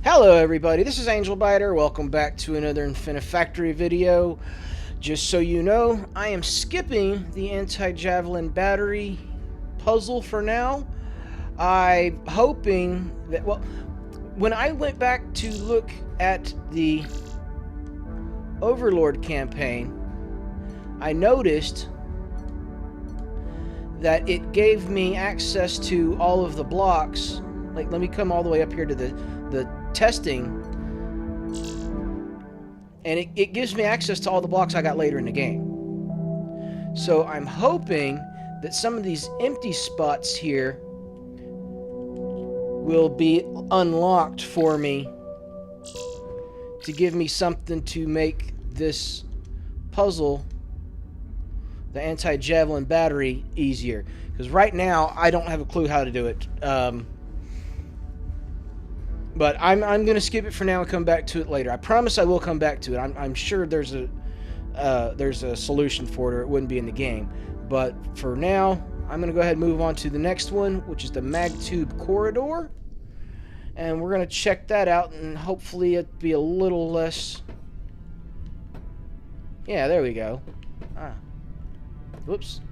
Hello everybody, this is Angel Biter. Welcome back to another Infinifactory video. Just so you know, I am skipping the anti-javelin battery puzzle for now. I'm hoping that, well, when I went back to look at the Overlord campaign, I noticed that it gave me access to all of the blocks. Like, let me come all the way up here to the testing, and it gives me access to all the blocks I got later in the game. So I'm hoping that some of these empty spots here will be unlocked for me to give me something to make this puzzle, the anti-javelin battery, easier. Because right now I don't have a clue how to do it. But I'm going to skip it for now and come back to it later. I promise I will come back to it. I'm sure there's a solution for it, or it wouldn't be in the game. But for now, I'm going to go ahead and move on to the next one, which is the MagTube Corridor. And we're going to check that out, and hopefully it'll be a little less... Yeah, there we go. Whoops.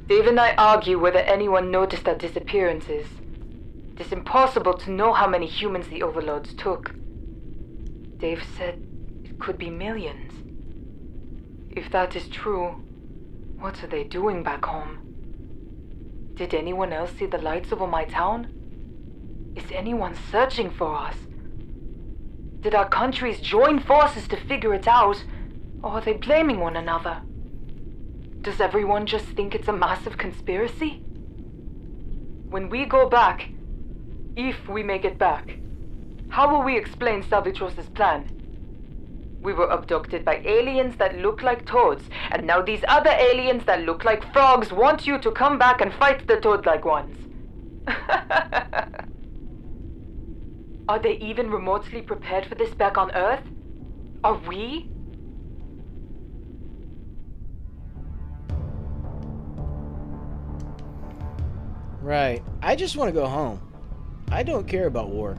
Dave and I argue whether anyone noticed our disappearances. It is impossible to know how many humans the Overlords took. Dave said it could be millions. If that is true, what are they doing back home? Did anyone else see the lights over my town? Is anyone searching for us? Did our countries join forces to figure it out, or are they blaming one another? Does everyone just think it's a massive conspiracy? When we go back, if we make it back, how will we explain Salvitros's plan? We were abducted by aliens that look like toads, and now these other aliens that look like frogs want you to come back and fight the toad-like ones. Are they even remotely prepared for this back on Earth? Are we? Right. I just want to go home. I don't care about war.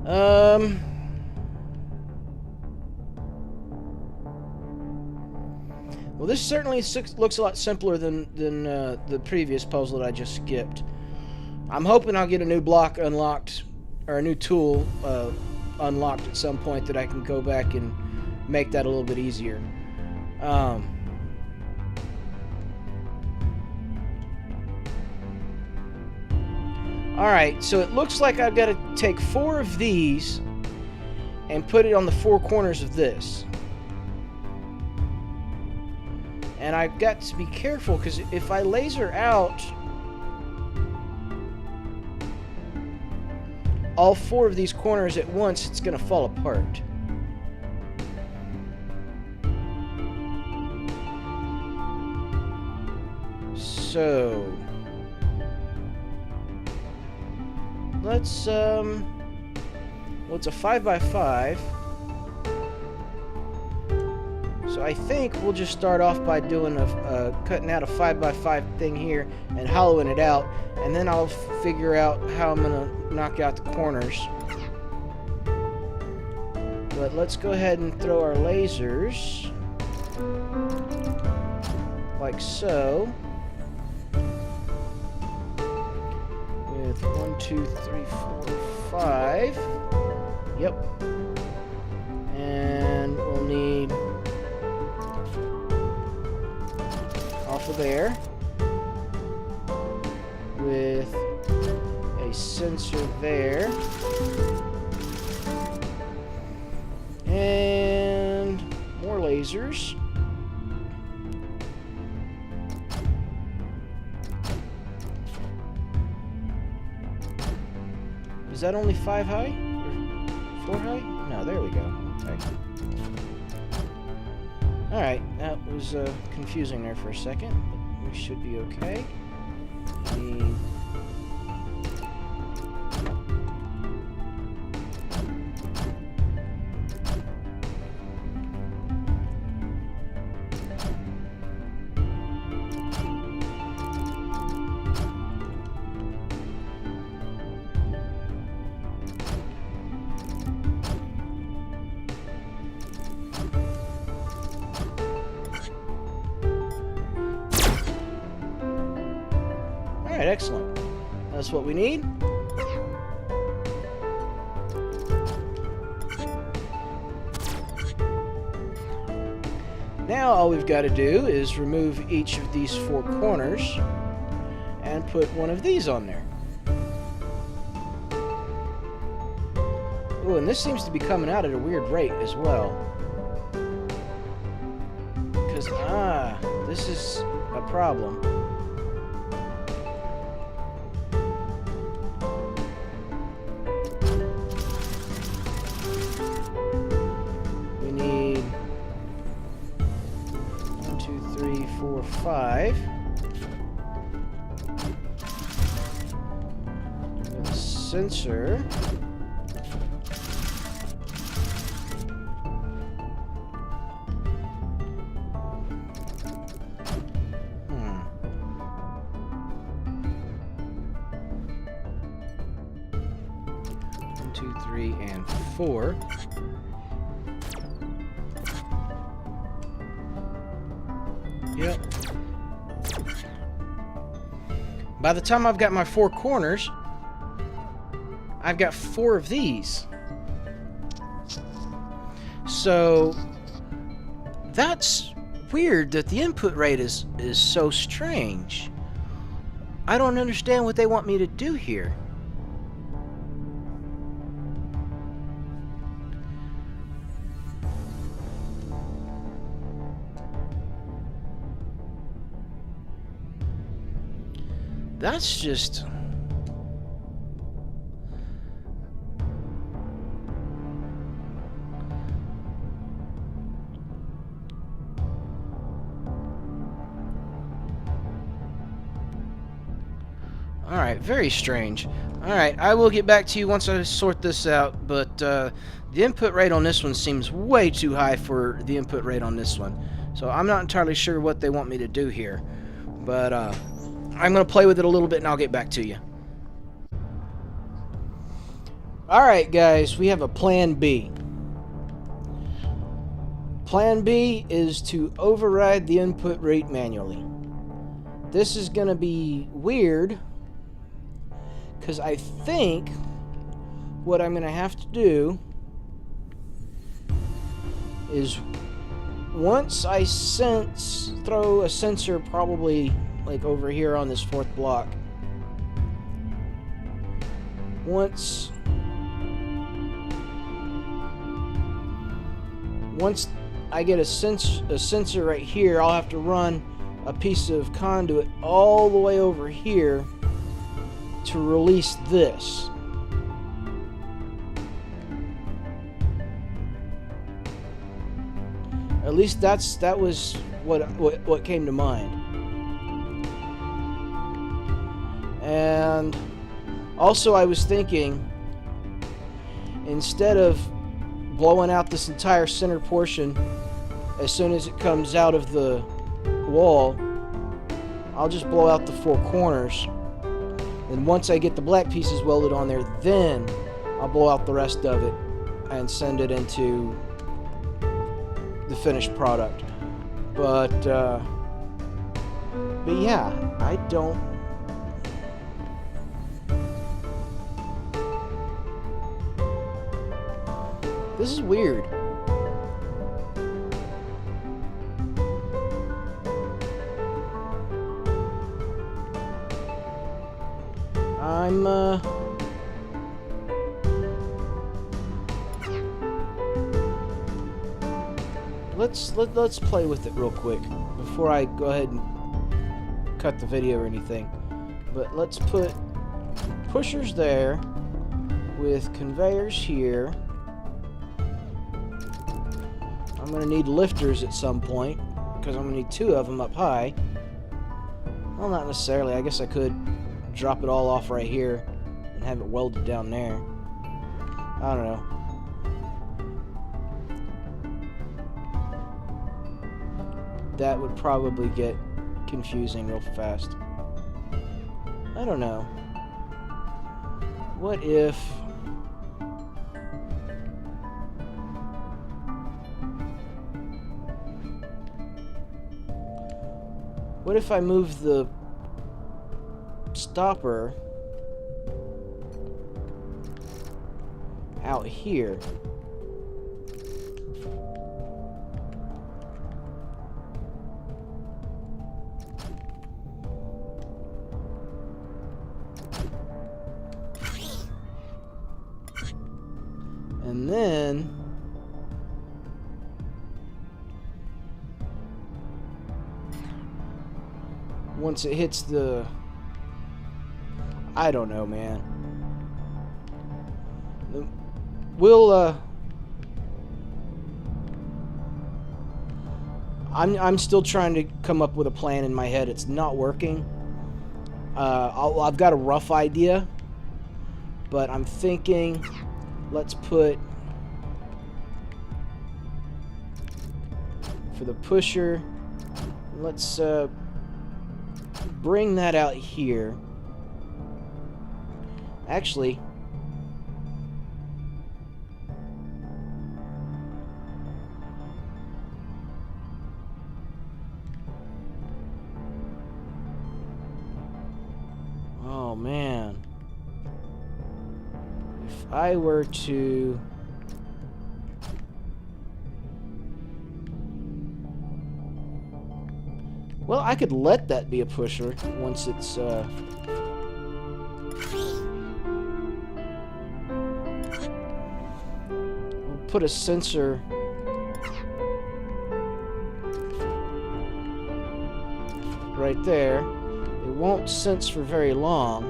Well, this certainly looks a lot simpler than the previous puzzle that I just skipped. I'm hoping I'll get a new block unlocked, or a new tool unlocked at some point that I can go back and make that a little bit easier. Alright, so it looks like I've got to take 4 of these and put it on the 4 corners of this. And I've got to be careful, because if I laser out all 4 of these corners at once, it's going to fall apart. So... let's, well, it's a 5x5. So I think we'll just start off by doing cutting out a 5x5 thing here and hollowing it out, and then I'll figure out how I'm gonna knock out the corners. But let's go ahead and throw our lasers like so. 1, 2, 3, 4, 5. Yep. And we'll need off of there with a sensor there. And more lasers. Is that only 5 high? Or 4 high? No, there we go. Okay. Alright, that was confusing there for a second, but we should be okay. Need... Excellent. That's what we need. Now all we've got to do is remove each of these 4 corners and put one of these on there. Oh, and this seems to be coming out at a weird rate as well. Because, this is a problem. We need 1, 2, 3, 4, 5. With a sensor. Two, 3, and 4. Yep. By the time I've got my 4 corners, I've got 4 of these. So that's weird that the input rate is so strange. I don't understand what they want me to do here. That's just... Alright, very strange. Alright, I will get back to you once I sort this out, but the input rate on this one seems way too high for the input rate on this one. So I'm not entirely sure what they want me to do here. But I'm going to play with it a little bit and I'll get back to you. Alright guys, we have a plan B. Plan B is to override the input rate manually. This is going to be weird, because I think what I'm going to have to do is once I throw a sensor probably like over here on this 4th block. Once I get a sensor right here, I'll have to run a piece of conduit all the way over here to release this. At least that was what came to mind. And also I was thinking, instead of blowing out this entire center portion as soon as it comes out of the wall, I'll just blow out the 4 corners. And once I get the black pieces welded on there, then I'll blow out the rest of it and send it into the finished product. But yeah, I don't... This is weird. Let's play with it real quick before I go ahead and cut the video or anything. But let's put pushers there with conveyors here. I'm going to need lifters at some point because I'm going to need 2 of them up high. Well, not necessarily. I guess I could drop it all off right here and have it welded down there. I don't know. That would probably get confusing real fast. I don't know. What if... What if I move the stopper out here. And then once it hits the... I don't know, man. We'll, I'm still trying to come up with a plan in my head. It's not working. I've got a rough idea, but I'm thinking, let's put... for the pusher, let's bring that out here. Actually, oh man, if I were to... well, I could let that be a pusher once it's, we'll put a sensor right there. It won't sense for very long,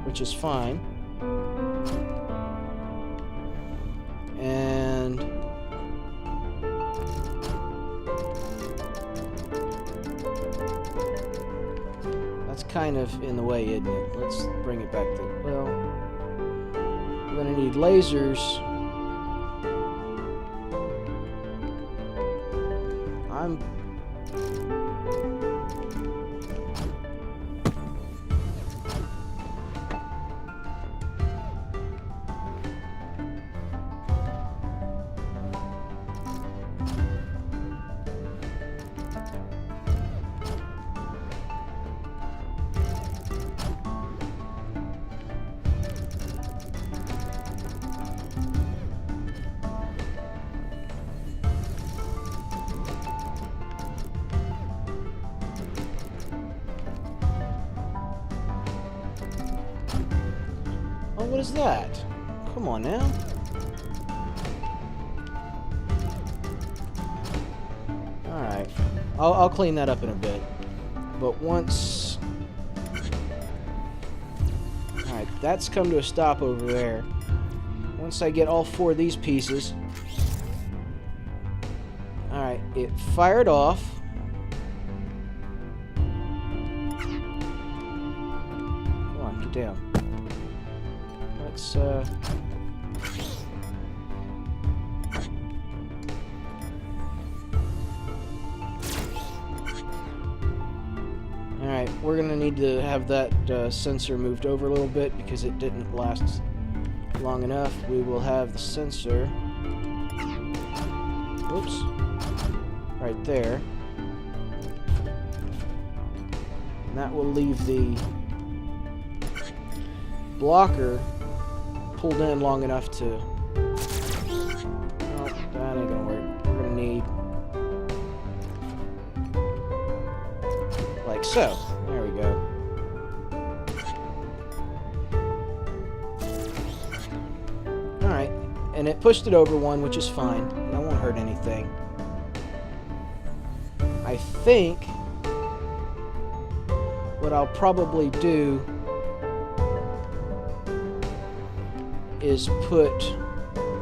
which is fine. And that's kind of in the way, isn't it? Let's bring it back to... well, we're going to need lasers. I'm... oh, what is that? Come on now. Alright. I'll clean that up in a bit. But once... alright, that's come to a stop over there. Once I get all 4 of these pieces... alright, it fired off. Come on, get down. Let's, alright, we're gonna need to have that sensor moved over a little bit because it didn't last long enough. We will have the sensor... whoops. Right there. And that will leave the blocker pulled in long enough to... oh, that ain't gonna work. We're gonna need... like so. There we go. Alright, and it pushed it over one, which is fine. That won't hurt anything. I think what I'll probably do is put,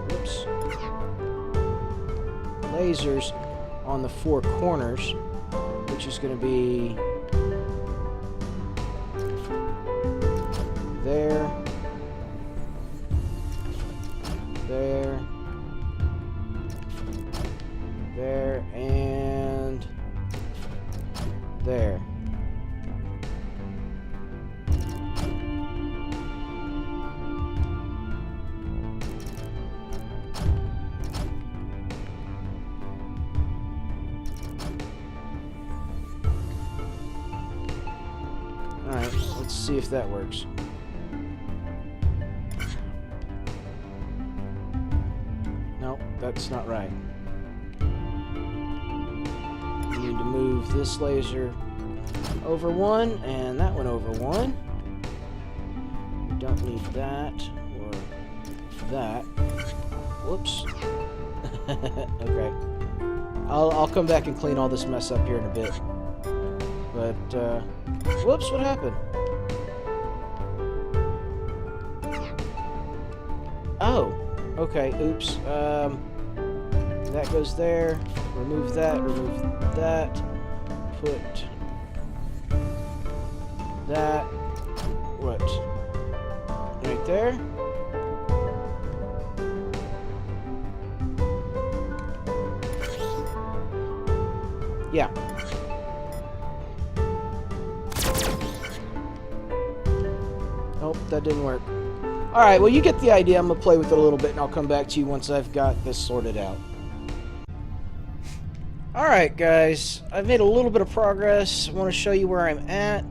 whoops, lasers on the 4 corners, which is going to be there, there, there, and there. see if that works. No, that's not right. We need to move this laser over one, and that one over one. We don't need that, or that. Whoops. Okay. I'll come back and clean all this mess up here in a bit. But, whoops, what happened? Oh, okay, oops. That goes there. Remove that, put that, what? Right there. Yeah. Nope, that didn't work. Alright, well, you get the idea. I'm going to play with it a little bit, and I'll come back to you once I've got this sorted out. Alright, guys. I've made a little bit of progress. I want to show you where I'm at.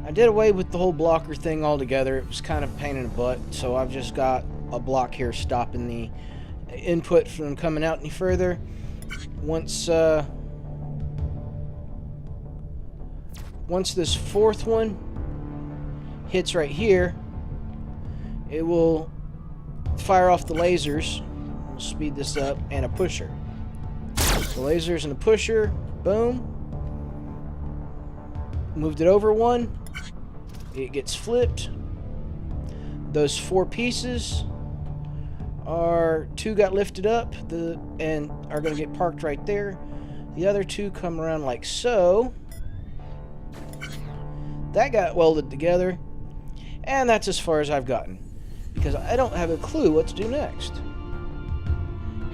I did away with the whole blocker thing altogether. It was kind of a pain in the butt, so I've just got a block here stopping the input from coming out any further. Once this fourth one hits right here, it will fire off the lasers. We'll speed this up, and a pusher. The lasers and the pusher, boom. Moved it over one. It gets flipped. Those four pieces are, two got lifted up and are going to get parked right there. The other two come around like so. That got welded together, and that's as far as I've gotten, because I don't have a clue what to do next.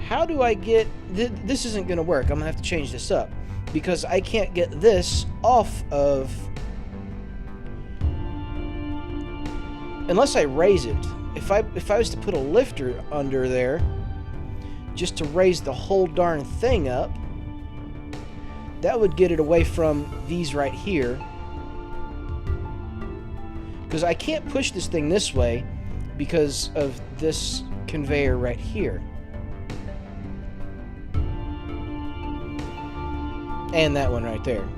How do I get... This isn't going to work. I'm going to have to change this up, because I can't get this off of... Unless I raise it. If I was to put a lifter under there, just to raise the whole darn thing up, that would get it away from these right here. Because I can't push this thing this way because of this conveyor right here. And that one right there.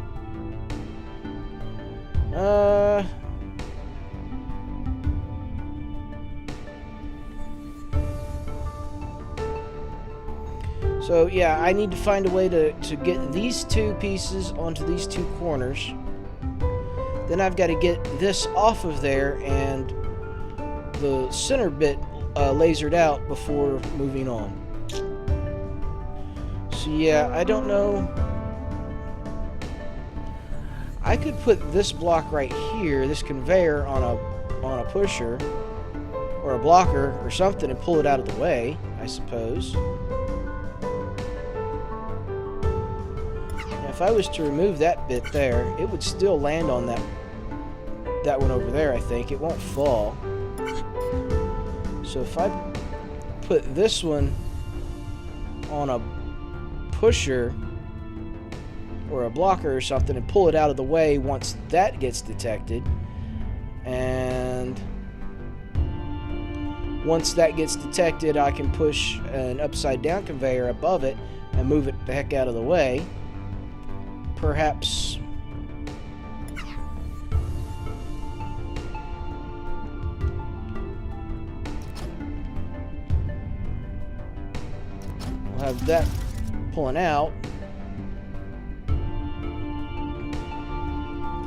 So yeah, I need to find a way to get these two pieces onto these two corners. Then I've got to get this off of there and the center bit lasered out before moving on. So yeah, I don't know. I could put this block right here, this conveyor, on a pusher or a blocker or something and pull it out of the way, I suppose. Now, if I was to remove that bit there, it would still land on that one over there, I think. It won't fall. So if I put this one on a pusher or a blocker or something and pull it out of the way once that gets detected, and once that gets detected, I can push an upside down conveyor above it and move it the heck out of the way. Perhaps we'll have that pulling out,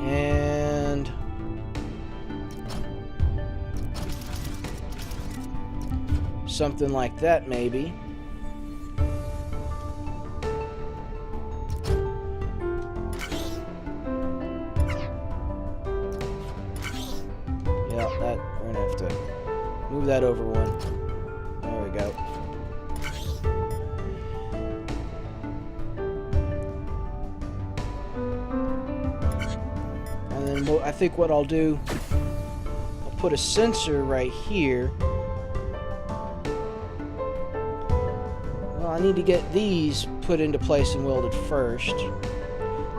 and something like that maybe. Yeah, that we're gonna have to move that over one. There we go. And then I think what I'll do, I'll put a sensor right here. Well, I need to get these put into place and welded first.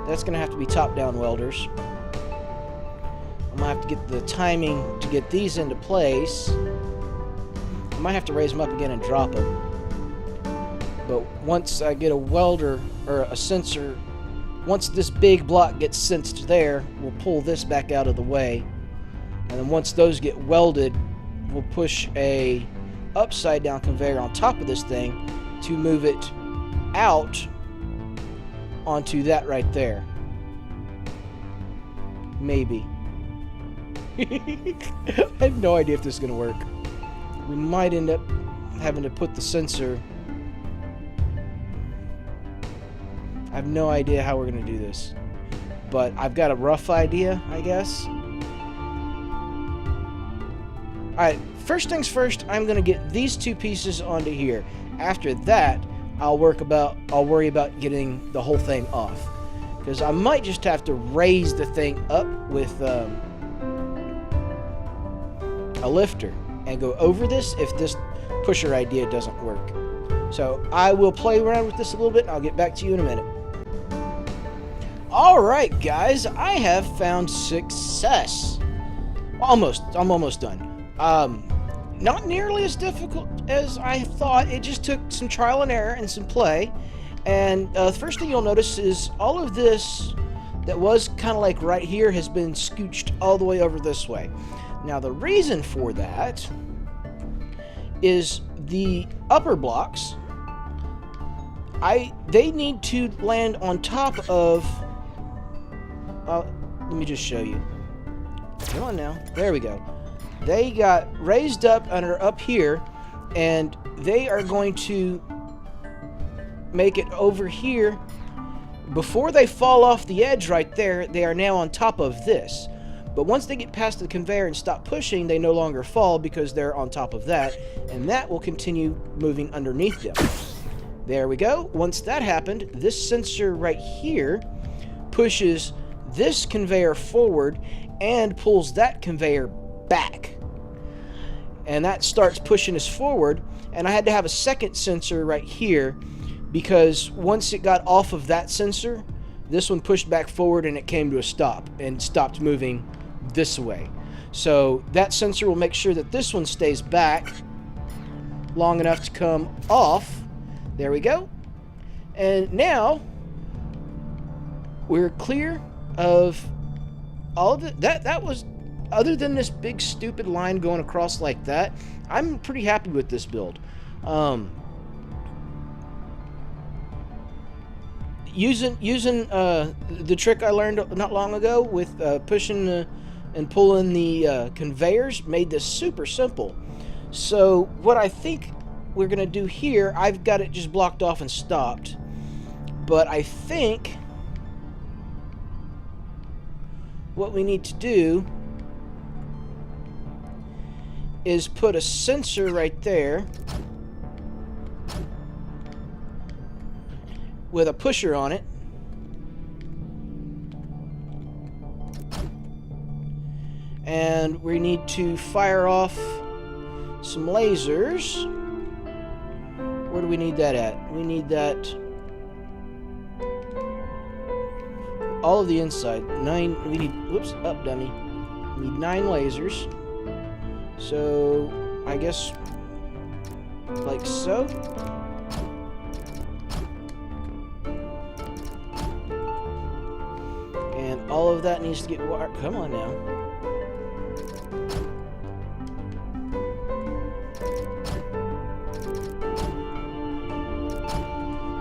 That's going to have to be top-down welders. I'm going to might have to get the timing to get these into place. I might have to raise them up again and drop them. But once I get a welder or a sensor, once this big block gets sensed there, we'll pull this back out of the way. And then once those get welded, we'll push a upside down conveyor on top of this thing to move it out onto that right there. Maybe. I have no idea if this is going to work. We might end up having to put the sensor. I have no idea how we're going to do this. But I've got a rough idea, I guess. Alright, first things first, I'm going to get these two pieces onto here. After that, I'll worry about getting the whole thing off. Because I might just have to raise the thing up with a lifter and go over this if this pusher idea doesn't work. So I will play around with this a little bit and I'll get back to you in a minute. Alright guys, I have found success. Almost. I'm almost done. Not nearly as difficult as I thought. It just took some trial and error and some play. And the first thing you'll notice is all of this that was kind of like right here has been scooched all the way over this way. Now the reason for that is the upper blocks, they need to land on top of, let me just show you. Come on now, there we go. They got raised up and are up here, and they are going to make it over here. Before they fall off the edge right there, they are now on top of this. But once they get past the conveyor and stop pushing, they no longer fall because they're on top of that, and that will continue moving underneath them. There we go. Once that happened, this sensor right here pushes this conveyor forward and pulls that conveyor back. And that starts pushing us forward, and I had to have a second sensor right here because once it got off of that sensor, this one pushed back forward and it came to a stop and stopped moving this way. So that sensor will make sure that this one stays back long enough to come off. There we go. And now we're clear of all of it. That was, other than this big stupid line going across like that, I'm pretty happy with this build. Using the trick I learned not long ago with pushing and pulling the conveyors made this super simple. So what I think we're gonna do here, I've got it just blocked off and stopped, but I think what we need to do is put a sensor right there with a pusher on it, and we need to fire off some lasers. Where do we need that at? We need that all of the inside. 9, we need, whoops, up dummy. We need 9 lasers. So, I guess, like so. And all of that needs to get wired. Come on now.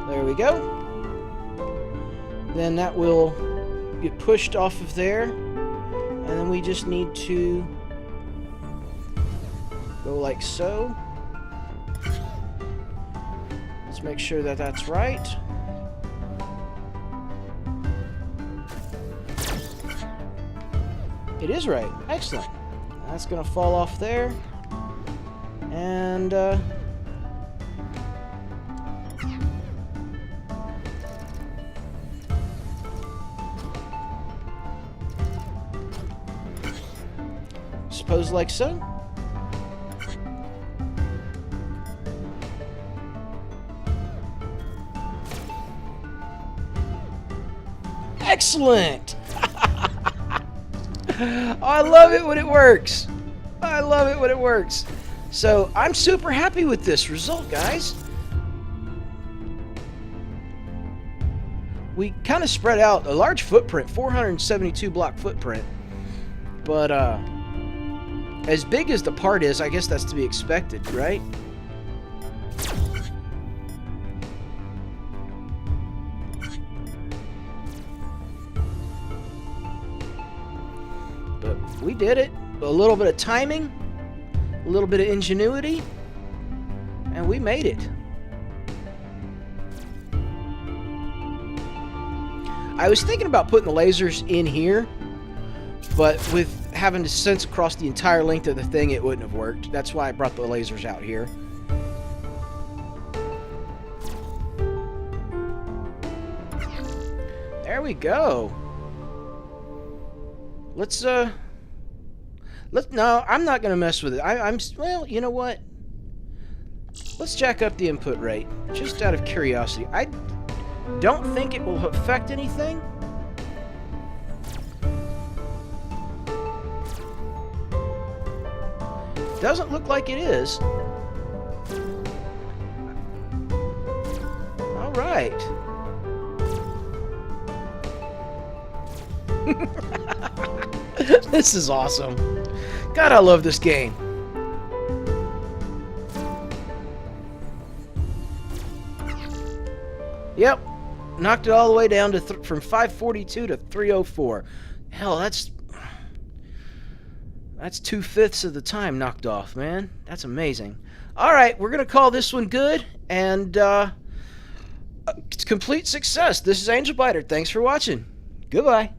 There we go. Then that will get pushed off of there. And then we just need to go like so. Let's make sure that that's right. It is right. Excellent. That's gonna fall off there. And suppose like so. Excellent! I love it when it works. I love it when it works. So I'm super happy with this result, guys. We kind of spread out a large footprint, 472 block footprint. But as big as the part is, I guess that's to be expected, right? But we did it. A little bit of timing, a little bit of ingenuity, and we made it. I was thinking about putting the lasers in here, but with having to sense across the entire length of the thing, it wouldn't have worked. That's why I brought the lasers out here. There we go. No, I'm not gonna mess with it. Well, you know what? Let's jack up the input rate, just out of curiosity. I don't think it will affect anything. Doesn't look like it is. All right. This is awesome. God, I love this game. Yep. Knocked it all the way down to from 542 to 304. Hell, that's 2/5 of the time knocked off, man. That's amazing. All right, we're gonna call this one good, and it's complete success. This is Angel Biter. Thanks for watching. Goodbye.